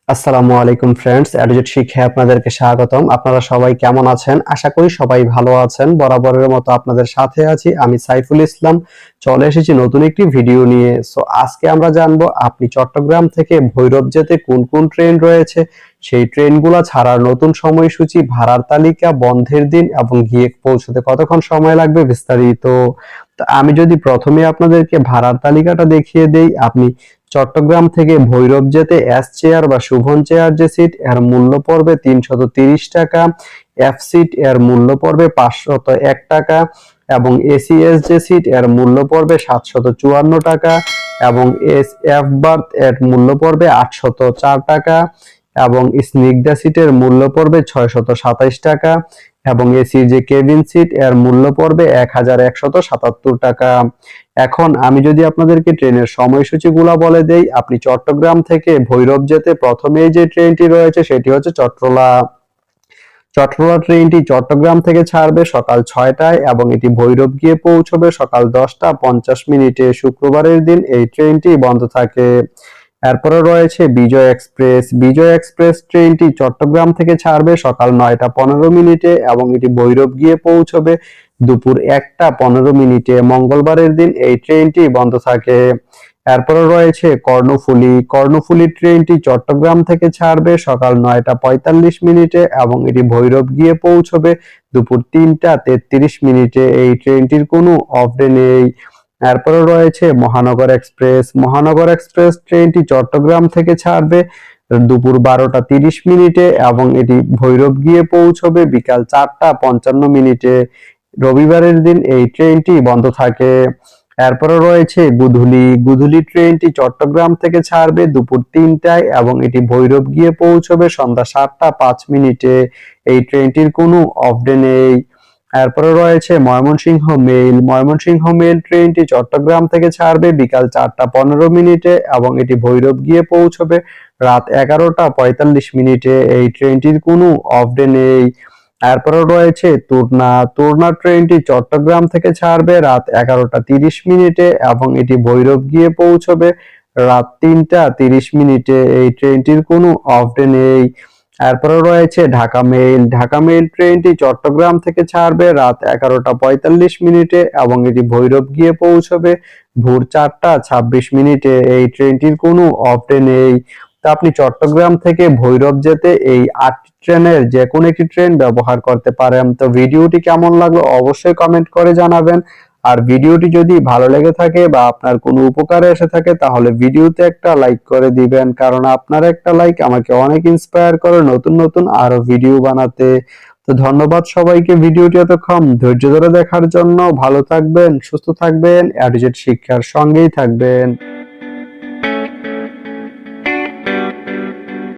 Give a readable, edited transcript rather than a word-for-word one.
আসসালামু আলাইকুম ফ্রেন্ডস, এডুজেট শিক্ষায় আপনাদেরকে স্বাগতম। আপনারা সবাই কেমন আছেন? আশা করি সবাই ভালো আছেন। বরাবরের মতো আপনাদের সাথে আছি আমি সাইফুল ইসলাম। চলে এসেছি নতুন একটি ভিডিও নিয়ে। আজকে আমরা জানবো আপনি চট্টগ্রাম থেকে ভৈরব যেতে কোন কোন ট্রেন রয়েছে, সেই ট্রেনগুলো ছাড়ার নতুন সময়সূচি, ভাড়ার তালিকা, বন্ধের দিন এবং গিয়ে পৌঁছতে কতক্ষণ সময় লাগবে বিস্তারিত। আমি যদি প্রথমে আপনাদেরকে ভাড়ার তালিকাটা দেখিয়ে দেই, আপনি চট্টগ্রাম থেকে ভৈরব যেতে এস চেয়ার বা শুভন চেয়ার যে সিট এর মূল্য পড়বে 330 টাকা, এফ সিট এর মূল্য পড়বে 501 টাকা এবং এসিএস যে সিট এর মূল্য পড়বে 754 টাকা এবং এস এফ বার্থ এর মূল্য পড়বে 804 টাকা এবং স্নিগ্ধা সিটের মূল্য পড়বে 627 টাকা এবং এসি যে কেবিন সিট এর মূল্য পড়বে 1177 টাকা। এখন আমি যদি আপনাদেরকে ট্রেনের সময়সূচিগুলো বলে দেই, আপনি চট্টগ্রাম থেকে ভৈরব যেতে প্রথমেই যে ট্রেনটি রয়েছে সেটি হচ্ছে চট্টলা। চট্টলা ট্রেনটি চট্টগ্রাম থেকে ছাড়বে সকাল 6টায় এবং এটি ভৈরব গিয়ে পৌঁছবে সকাল 10টা 50 মিনিটে। শুক্রবারের দিন এই ট্রেনটি বন্ধ থাকে। এরপরে রয়েছে বিজয় এক্সপ্রেস। বিজয় এক্সপ্রেস ট্রেনটি চট্টগ্রাম থেকে ছাড়বে সকাল 9টা 15 মিনিটে এবং এটি ভৈরব গিয়ে পৌঁছবে দুপুর 1টা 15 মিনিটে। মঙ্গলবারের দিন এই ট্রেনটি বন্ধ থাকে। এরপরে রয়েছে কর্ণফুলী। কর্ণফুলী ট্রেনটি চট্টগ্রাম থেকে ছাড়বে সকাল 9টা 45 মিনিটে এবং এটি ভৈরব গিয়ে পৌঁছবে দুপুর 3টা 33 মিনিটে। এই ট্রেনটির কোনো অফ ডে নেই। এরপরে রয়েছে মহানগর এক্সপ্রেস। মহানগর এক্সপ্রেস ট্রেনটি চট্টগ্রাম থেকে ছাড়বে দুপুর 12টা 30 মিনিটে এবং এটি ভৈরব গিয়ে পৌঁছবে বিকাল 4টা 55 মিনিটে। রবিবারের দিন এই ট্রেনটি বন্ধ থাকে। এরপরে রয়েছে গুধুলি। গুধুলি ট্রেনটি চট্টগ্রাম থেকে ছাড়বে দুপুর 3টায় এবং এটি ভৈরব গিয়ে পৌঁছবে সন্ধ্যা 7টা 5 মিনিটে। এই ট্রেনটির কোনো অফ ডে নেই। এরপরে রয়েছে ময়মনসিংহ মেইল। ময়মনসিংহ মেইল ট্রেনটি চট্টগ্রাম থেকে ছাড়বে বিকাল 4টা 15 মিনিটে এবং এটি ভৈরব গিয়ে পৌঁছবে রাত 11টা 45 মিনিটে। এই ট্রেনটির কোনো অফ ডে নেই। এরপরে রয়েছে তুরনা। তুরনা ট্রেনটি চট্টগ্রাম থেকে ছাড়বে রাত 11টা 30 মিনিটে এবং এটি ভৈরব গিয়ে পৌঁছবে রাত 3টা 30 মিনিটে। এই ট্রেনটির কোনো অফ ডে নেই। এরপরে রয়েছে ঢাকা মেইল। ঢাকা মেইল ট্রেনটি চট্টগ্রাম থেকে ছাড়বে রাত 11টা 45 মিনিটে এবং এটি ভৈরব গিয়ে পৌঁছবে ভোর 4টা 26 মিনিটে। এই ট্রেনটির কোনো অফ ডে নেই। তা আপনি চট্টগ্রাম থেকে ভৈরব যেতে এই 8টি ট্রেনের যে কোনো একটি ট্রেন ব্যবহার করতে পারেন। তো ভিডিওটি কেমন লাগলো অবশ্যই কমেন্ট করে জানাবেন। আর ভিডিওটি যদি ভালো লেগে থাকে বা আপনার কোনো উপকারে এসে থাকে তাহলে ভিডিওতে একটা লাইক করে দিবেন, কারণ আপনার একটা লাইক আমাকে অনেক ইন্সপায়ার করে নতুন নতুন আরো ভিডিও বানাতে। তো ধন্যবাদ সবাইকে ভিডিওটি এতক্ষণ ধৈর্য ধরে দেখার জন্য। ভালো থাকবেন, সুস্থ থাকবেন, এডুজেট শিক্ষার সঙ্গেই থাকবেন।